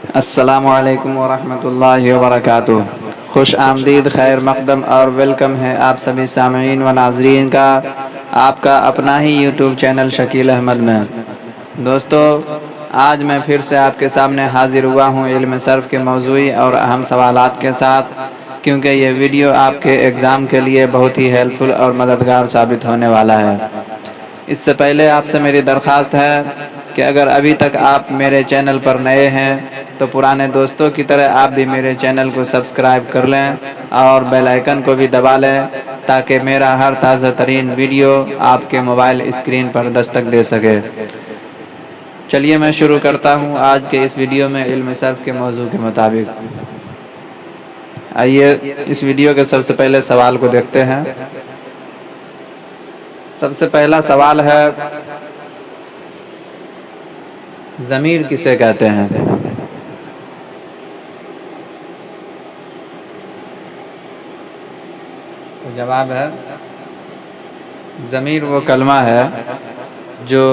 السلام علیکم ورحمۃ اللہ وبرکاتہ۔ خوش آمدید، خیر مقدم اور ویلکم ہے آپ سبھی سامعین و ناظرین کا آپ کا اپنا ہی یوٹیوب چینل شکیل احمد میں۔ دوستو، آج میں پھر سے آپ کے سامنے حاضر ہوا ہوں علم صرف کے موضوعی اور اہم سوالات کے ساتھ، کیونکہ یہ ویڈیو آپ کے ایگزام کے لیے بہت ہی ہیلپ فل اور مددگار ثابت ہونے والا ہے۔ اس سے پہلے آپ سے میری درخواست ہے کہ اگر ابھی تک آپ میرے چینل پر نئے ہیں تو پرانے دوستوں کی طرح آپ بھی میرے چینل کو سبسکرائب کر لیں اور بیل آئیکن کو بھی دبا لیں تاکہ میرا ہر تازہ ترین ویڈیو آپ کے موبائل اسکرین پر دستک دے سکے۔ چلیے میں شروع کرتا ہوں آج کے اس ویڈیو میں علم صرف کے موضوع کے مطابق۔ آئیے اس ویڈیو کے سب سے پہلے سوال کو دیکھتے ہیں۔ سب سے پہلا سوال ہے، ضمیر کسے کہتے ہیں؟ جواب ہے، ضمیر وہ کلمہ ہے جو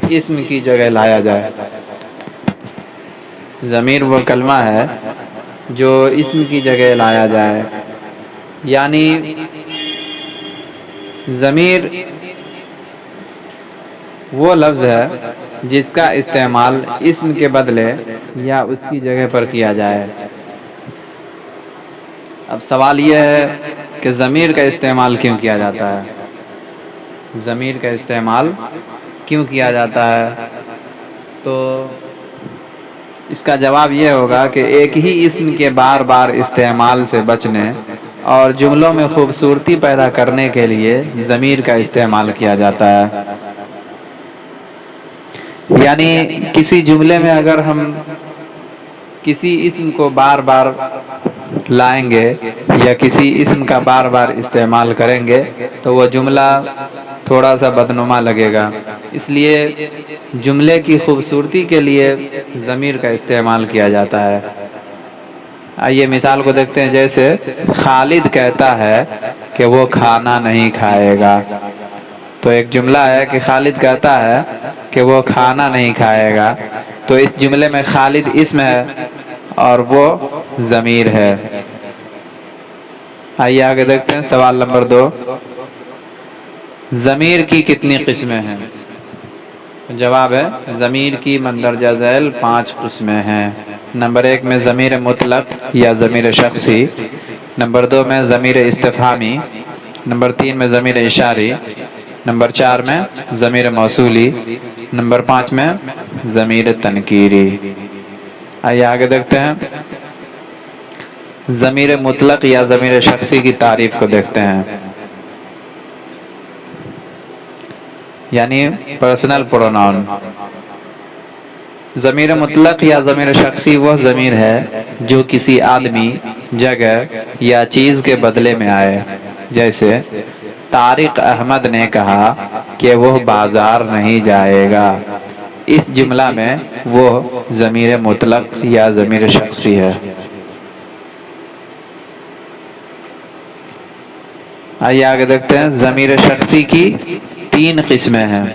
اسم کی جگہ لایا جائے۔ ضمیر وہ کلمہ ہے جو اسم کی جگہ لایا جائے، یعنی ضمیر وہ لفظ ہے جس کا استعمال اسم کے بدلے یا اس کی جگہ پر کیا جائے۔ اب سوال یہ ہے کہ ضمیر کا استعمال کیوں کیا جاتا ہے؟ ضمیر کا استعمال کیوں کیا جاتا ہے؟ تو اس کا جواب یہ ہوگا کہ ایک ہی اسم کے بار بار استعمال سے بچنے اور جملوں میں خوبصورتی پیدا کرنے کے لیے ضمیر کا استعمال کیا جاتا ہے۔ یعنی کسی جملے میں اگر ہم کسی اسم کو بار بار لائیں گے یا کسی اسم کا بار بار استعمال کریں گے تو وہ جملہ تھوڑا سا بدنما لگے گا، اس لیے جملے کی خوبصورتی کے لیے ضمیر کا استعمال کیا جاتا ہے۔ آئیے مثال کو دیکھتے ہیں، جیسے خالد کہتا ہے کہ وہ کھانا نہیں کھائے گا۔ تو ایک جملہ ہے کہ خالد کہتا ہے کہ وہ کھانا نہیں کھائے گا، تو اس جملے میں خالد اسم ہے اور وہ ضمیر ہے۔ آئیے آگے دیکھتے ہیں، سوال نمبر 2، ضمیر کی کتنی قسمیں ہیں؟ جواب ہے، ضمیر کی مندرجہ ذیل 5 قسمیں ہیں۔ نمبر 1 میں ضمیر مطلق یا ضمیر شخصی، نمبر 2 میں ضمیر استفہامی، نمبر 3 میں ضمیر اشاری، نمبر 4 میں ضمیر موصولی، نمبر 5 میں ضمیر تنکیری۔ آئیے آگے دیکھتے ہیں، ضمیر مطلق یا ضمیر شخصی کی تعریف کو دیکھتے ہیں، یعنی پرسنل پروناؤن۔ ضمیر مطلق یا ضمیر شخصی وہ ضمیر ہے جو کسی آدمی، جگہ یا چیز کے بدلے میں آئے، جیسے طارق احمد نے کہا کہ وہ بازار نہیں جائے گا۔ اس جملہ میں وہ ضمیر مطلق یا ضمیر شخصی ہے۔ آئیے آگے دیکھتے ہیں، ضمیر شخصی کی 3 قسمیں ہیں۔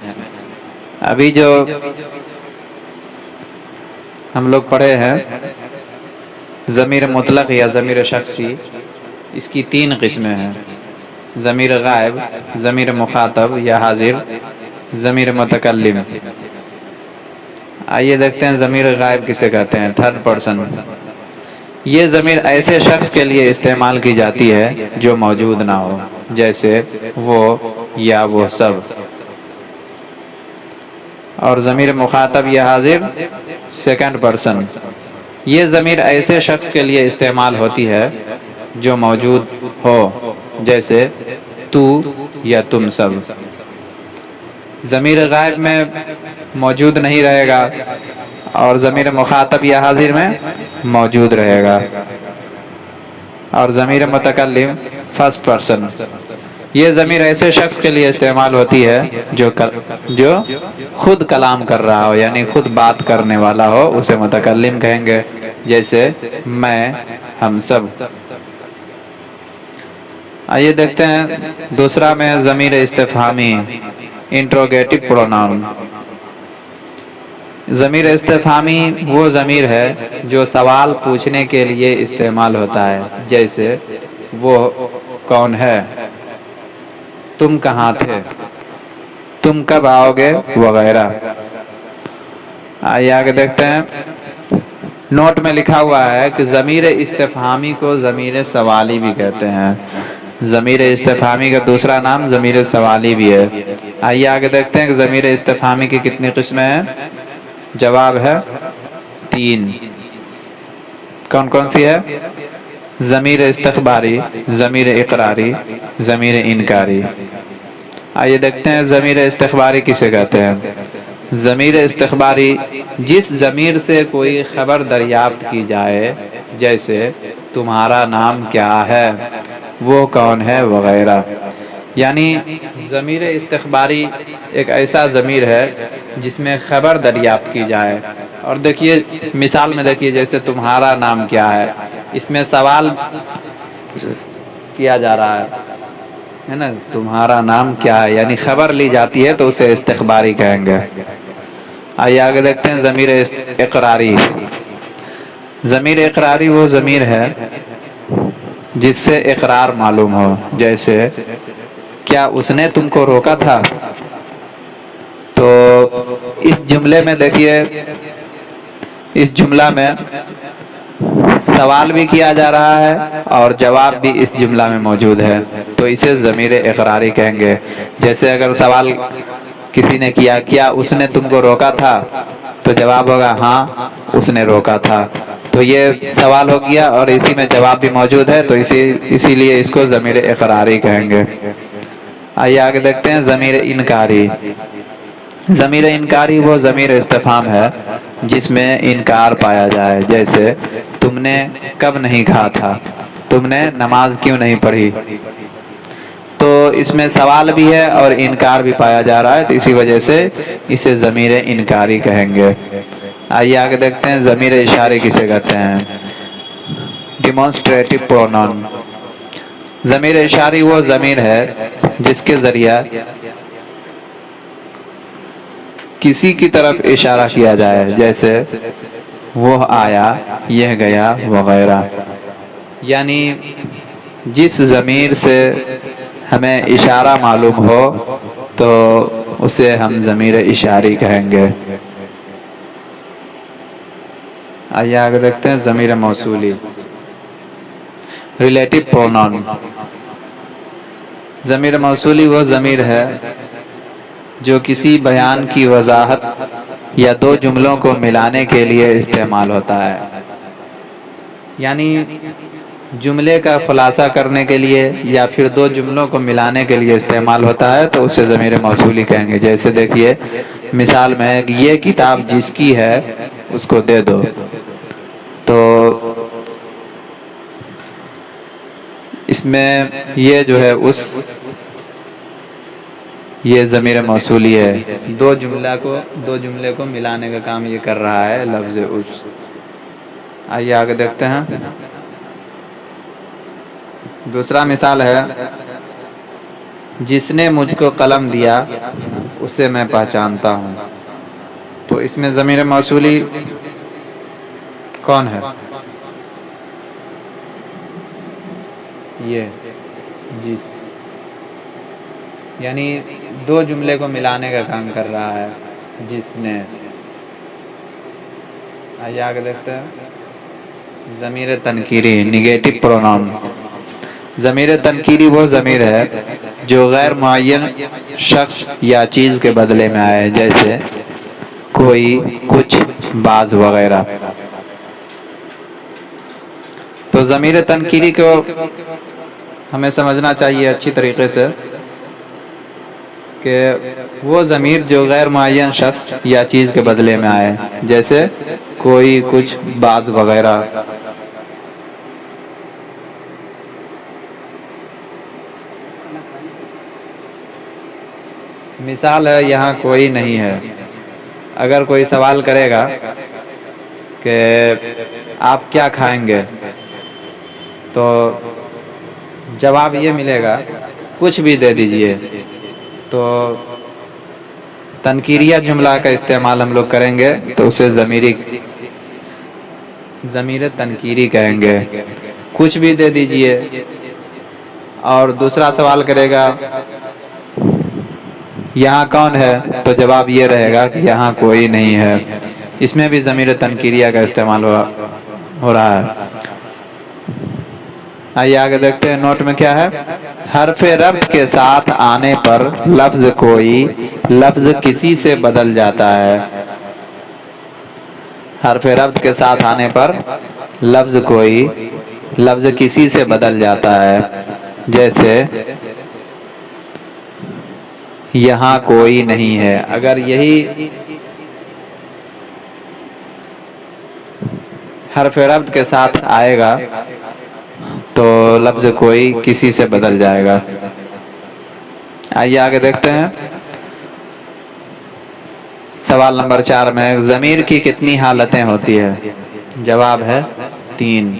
ابھی جو ہم لوگ پڑھے ہیں ضمیر مطلق یا ضمیر شخصی، اس کی 3 قسمیں ہیں، ضمیر غائب، ضمیر مخاطب یا حاضر، ضمیر متکلم۔ آئیے دیکھتے ہیں ضمیر غائب کسے کہتے ہیں، 3rd پرسن۔ یہ ضمیر ایسے شخص کے لیے استعمال کی جاتی ہے جو موجود نہ ہو، جیسے وہ یا وہ سب۔ اور ضمیر مخاطب یا حاضر 2nd پرسن، یہ ضمیر ایسے شخص کے لیے استعمال ہوتی ہے جو موجود ہو، جیسے تو یا تم سب۔ ضمیر غائب میں موجود نہیں رہے گا اور ضمیر مخاطب یا حاضر میں موجود رہے گا۔ اور ضمیر متکلم 1st پرسن، یہ ضمیر ایسے شخص کے لیے استعمال ہوتی ہے جو خود کلام کر رہا ہو، یعنی خود بات کرنے والا ہو، اسے متکلم کہیں گے، جیسے میں، ہم سب۔ آئیے دیکھتے ہیں، دوسرا میں ضمیر استفہامی، انٹروگیٹو پروناؤن۔ ضمیر استفہامی وہ ضمیر ہے جو سوال پوچھنے کے لیے استعمال ہوتا ہے، جیسے وہ کون ہے، تم کہاں تھے، تم کب آؤ گے، وغیرہ۔ آئیے آگے دیکھتے ہیں۔ نوٹ میں لکھا ہوا ہے کہ ضمیر استفہامی کو ضمیر سوالی بھی کہتے ہیں۔ ضمیر استفہامی کا دوسرا نام ضمیر سوالی بھی ہے۔ آئیے آگے دیکھتے ہیں کہ ضمیر استفہامی کی کتنی قسمیں ہیں۔ جواب ہے 3۔ کون کون سی ہے؟ ضمیر استخباری، ضمیر اقراری، ضمیر انکاری۔ آئیے دیکھتے ہیں ضمیر استخباری کسے کہتے ہیں۔ ضمیر استخباری جس ضمیر سے کوئی خبر دریافت کی جائے، جیسے تمہارا نام کیا ہے، وہ کون ہے، وغیرہ۔ یعنی ضمیر استخباری ایک ایسا ضمیر ہے جس میں خبر دریافت کی جائے۔ اور دیکھیے مثال میں دیکھیے، جیسے تمہارا نام کیا ہے، اس میں سوال کیا جا رہا ہے نا، تمہارا نام کیا ہے، یعنی خبر لی جاتی ہے تو اسے استخباری کہیں گے۔ آئیے آگے دیکھتے ہیں ضمیر اقراری۔ ضمیر اقراری وہ ضمیر ہے جس سے اقرار معلوم ہو، جیسے کیا اس نے تم کو روکا تھا۔ تو اس جملے میں دیکھیے، اس جملہ میں سوال بھی کیا جا رہا ہے اور جواب بھی اس جملہ میں موجود ہے، تو اسے ضمیر اقراری کہیں گے۔ جیسے اگر سوال کسی نے کیا اس نے تم کو روکا تھا، تو جواب ہوگا ہاں اس نے روکا تھا، تو یہ سوال ہو گیا اور اسی میں جواب بھی موجود ہے، تو اسی لیے اس کو ضمیر اقراری کہیں گے۔ آئیے آگے دیکھتے ہیں ضمیر انکاری۔ ضمیر انکاری وہ ضمیر استفہام ہے جس میں انکار پایا جائے، جیسے تم نے کب نہیں کہا تھا، تم نے نماز کیوں نہیں پڑھی۔ تو اس میں سوال بھی ہے اور انکار بھی پایا جا رہا ہے، تو اسی وجہ سے اسے ضمیر انکاری کہیں گے۔ آئیے آگے دیکھتے ہیں ضمیر اشارے کسے کہتے ہیں۔ ڈیمانسٹریٹو پروناؤن۔ ضمیر اشاری وہ ضمیر ہے جس کے ذریعہ کسی کی طرف اشارہ کیا جائے، جیسے وہ آیا، یہ گیا، وغیرہ۔ یعنی جس ضمیر سے ہمیں اشارہ معلوم ہو تو اسے ہم ضمیر اشاری کہیں گے۔ آئیے آگے دیکھتے ہیں ضمیر موصولی۔ Relative pronoun. ضمیر موصولی وہ ضمیر ہے جو کسی بیان کی وضاحت یا دو جملوں کو ملانے کے لیے استعمال ہوتا ہے۔ یعنی جملے کا خلاصہ کرنے کے لیے یا پھر دو جملوں کو ملانے کے لیے استعمال ہوتا ہے، تو اسے ضمیر موصولی کہیں گے۔ جیسے دیکھیے مثال میں یہ کتاب جس کی ہے اس کو دے دو، تو اس میں یہ جو ہے یہ ضمیر موصولی ہے، دو جملے کو ملانے کا کام یہ کر رہا ہے لفظ اس۔ آئیے آگے دیکھتے ہیں۔ دوسرا مثال ہے جس نے مجھ کو قلم دیا اسے میں پہچانتا ہوں، تو اس میں ضمیر موصولی کون ہے؟ یہ جس، یعنی دو جملے کو ملانے کا کام کر رہا ہے، جس نے۔ آئیے آگے دیکھتے ہیں ضمیر تنکیری۔ Negative pronoun. ضمیر تنکیری وہ ضمیر ہے جو غیر معین شخص یا چیز کے بدلے میں آئے، جیسے کوئی، کچھ، بعض، وغیرہ۔ تو ضمیر تنکیری کو ہمیں سمجھنا چاہیے اچھی طریقے سے کہ وہ ضمیر جو غیر معین شخص یا چیز کے بدلے میں آئے، جیسے کوئی، کچھ، بعض، وغیرہ۔ مثال ہے یہاں کوئی نہیں ہے۔ اگر کوئی سوال کرے گا کہ آپ کیا کھائیں گے، تو جواب یہ ملے گا کچھ بھی دے دیجئے، تو تنکیریہ جملہ کا استعمال ہم لوگ کریں گے تو اسے ضمیر تنکیری کہیں گے. کچھ بھی دے دیجئے. اور دوسرا سوال کرے گا یہاں کون ہے، تو جواب یہ رہے گا کہ یہاں کوئی نہیں ہے. اس میں بھی ضمیر تنکیریہ کا استعمال ہو رہا ہے. آئیے آگے دیکھتے ہیں نوٹ میں کیا ہے. حرف ربط کے ساتھ آنے پر لفظ کوئی لفظ کسی سے بدل جاتا ہے. حرف ربط کے ساتھ آنے پر لفظ کوئی لفظ کسی سے بدل جاتا ہے. جیسے یہاں کوئی نہیں ہے. اگر یہی حرف ربط کے ساتھ آئے گا تو لفظ کوئی کسی سے بدل جائے گا. آئیے آگے دیکھتے ہیں. سوال نمبر 4 میں ضمیر کی کتنی حالتیں ہوتی ہے؟ جواب ہے 3.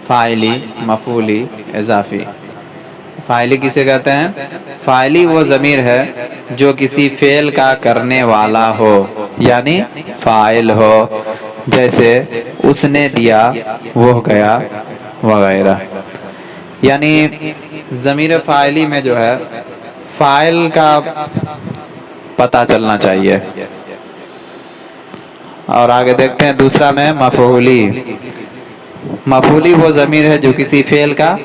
فاعلی، مفعولی، اضافی. فاعلی کسے کہتے ہیں؟ فاعلی وہ ضمیر ہے جو کسی فعل کا کرنے والا ہو، یعنی فاعل ہو. جیسے اس نے دیا، وہ گیا، وغیرہ. یعنی ضمیر فاعلی میں جو ہے فاعل کا پتہ چلنا چاہیے. اور آگے دیکھتے ہیں دوسرا میں مفعولی. مفعولی وہ ضمیر ہے جو کسی فعل کا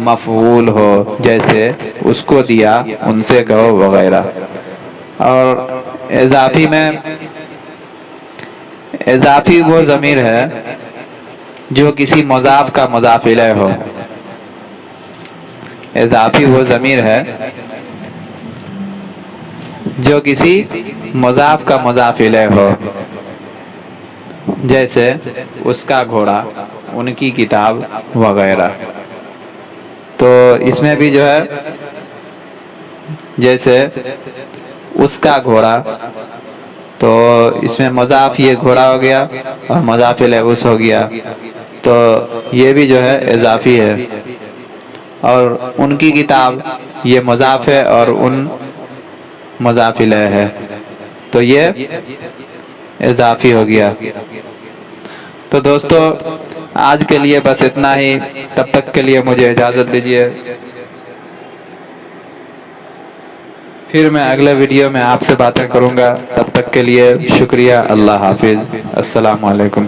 مفعول ہو، جیسے اس کو دیا، ان سے کہو، وغیرہ. اور اضافی میں اضافی وہ ضمیر ہے جو کسی مضاف کا مضاف الیہ ہو. اضافی وہ ضمیر ہے جو کسی مضاف کا مضاف الیہ ہو. جیسے اس کا گھوڑا، ان کی کتاب، وغیرہ. تو اس میں بھی جو ہے جیسے اس کا گھوڑا، تو اس میں مضاف یہ گھوڑا ہو گیا اور مضاف الیہ اس ہو گیا، تو یہ بھی جو ہے اضافی ہے. اور ان کی کتاب یہ مضاف ہے اور ان مضاف الیہ ہے، تو یہ اضافی ہو گیا. تو دوستو آج کے لیے بس اتنا ہی. تب تک کے لیے مجھے اجازت دیجیے. پھر میں اگلے ویڈیو میں آپ سے باتیں کروں گا. تب تک کے لیے شکریہ. اللہ حافظ. السلام علیکم.